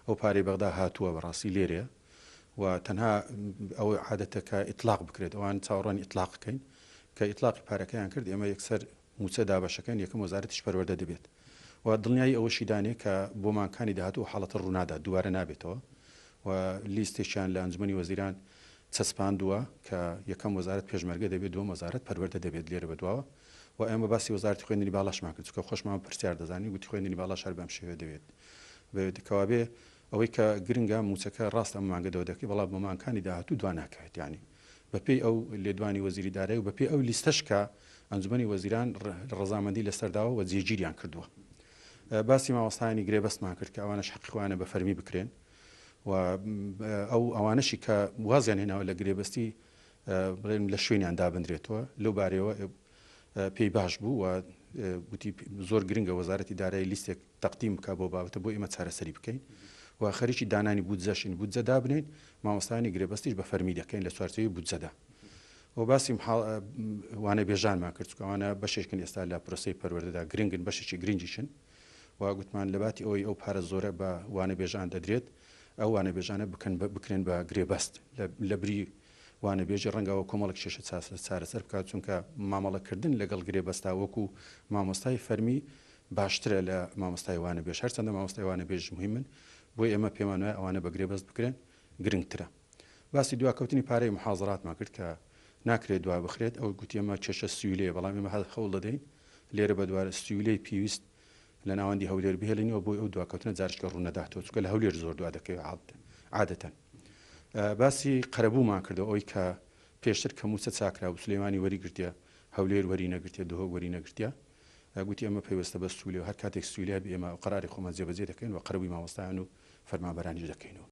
ئەو پارەی بەغدا هاتووە بەڕاستی لێرەیە و تەنها ئەو عادەتە کە ئیطلاق بکرێت ئەوان چاوەڕوانی ئیطلاقکەین کە ئیطلاقی پارەکەیان کرد ئێمە یەکسەر موچە دابەشەکەین یەکەم وەزارەتیش پەروەردە دەبێت و دڵنیایی ئەوەشی دانێ کە بۆ مانکانی داهاتوو حاڵەتە ڕوونادا دووبارە نابێتەوە و لیستێکیان لە ئەنجومەنی وەزیران چەسپاندووە کە یەکەم وەزارەت پێشمەرگە دەبێت دووەم وەزارەت پەروەردە دەبێت لێرە بەدواوە و ئێمە باسی وەزارەتی خوێندنی باڵاشمان کرد چونکە خۆشمان پرسیار دەزانی گوتی خوێندنی باڵاش هەر بەم شێوە دەوێت بەوێتکەوابێ ئەوەی کە گرنگە موچەکە ڕاستە ئەم مانگەدەوە دەکەی بەڵام بە مانکانی داهاتوو دوا ناکەوێت یانی بەپێی ئەو لێدوانی وەزیری دارایی و بەپێی ئەو لیستەش کە ئەنجومەنی وەزیران ڕەزامەندی لەسەرداوە و جێگیریان کردووە باسی مامۆستایانی گرێبەستمان کرد کە ئەوانش حەقیقیانە بە فەرمی بکرێن و ئەوانشی کە وازیان هێناوە لە گرێبەستی بڵێن لە شوێنیان دابدرێتەوە لەو بارەوە پێی باش بوو و گوتی زۆر گرنگە وەزارەتی دارایی لیستێک تەقدیم بکە بۆ بابەتە بۆ ئێمە چارەسەری بکەین و خەریکی دانانی بودجەشین بودجە دابنین مامۆستایانی گرێبەستیش بە فەرمی دەکەین لە چوارچێوەی بودجەدا و باسی وانە بێژانمان کرد چکەوانە بەشێکن ئێستا لە پرۆسەی پەروەردەدا گرنگن بەشێکی گرنگیشن و گوتمان لە باتی ئەوەی ئەو پارە زۆرە بە وانە بێژان دەدرێت ئەو وانە بێژانە بکرێن بە گرێبەست لە بری وانە بێژی ڕەنگەوە کۆمەڵک کێشە چارەسەر بکات چونکە مامەڵەکردن لەگەڵ گرێبەستا وەکو مامۆستای فەرمی باشترە لە مامۆستای وانە بێژ هەرچەندە مامۆستای وانە بێژ مهمن بۆی ئێمە پێمان وایە ئەوانە بە گرێبەست بکرێن گرنگترە باسی دواکەوتنی پارەی محازڕاتمان کرد کە ناکرێت دوا بخرێت ئەو گوتی ئەمە کێشە سیولەیە بەڵام ئێمە هەوڵ دەدەین لێرە بە دوارە سیولەی پێویست لە ناوەندی هەولێر بهێڵینەوە بۆی ئەو دواکەوتنە جارشکە ڕوونەداتەوە چونکە لە هەولێر زۆر دوا دەکەوێت عادەتەن باسی قەرەبوومان کردەوە ئەوەی کە پێشتر کە موچە چاکرا و سلێمانی وەریگرتیە هەولێر وەری نەگرتێ دهۆک وەری نەگرتیە گوتی ئەمە پێوەستە بە سوولێ و هەر کاتێک سوولیا بێ ئێمە قەراری خۆمان جێبەجێ دەکەین و قەرەبووی مامۆستایان و فەرمانبەرانیش دەکەینەوە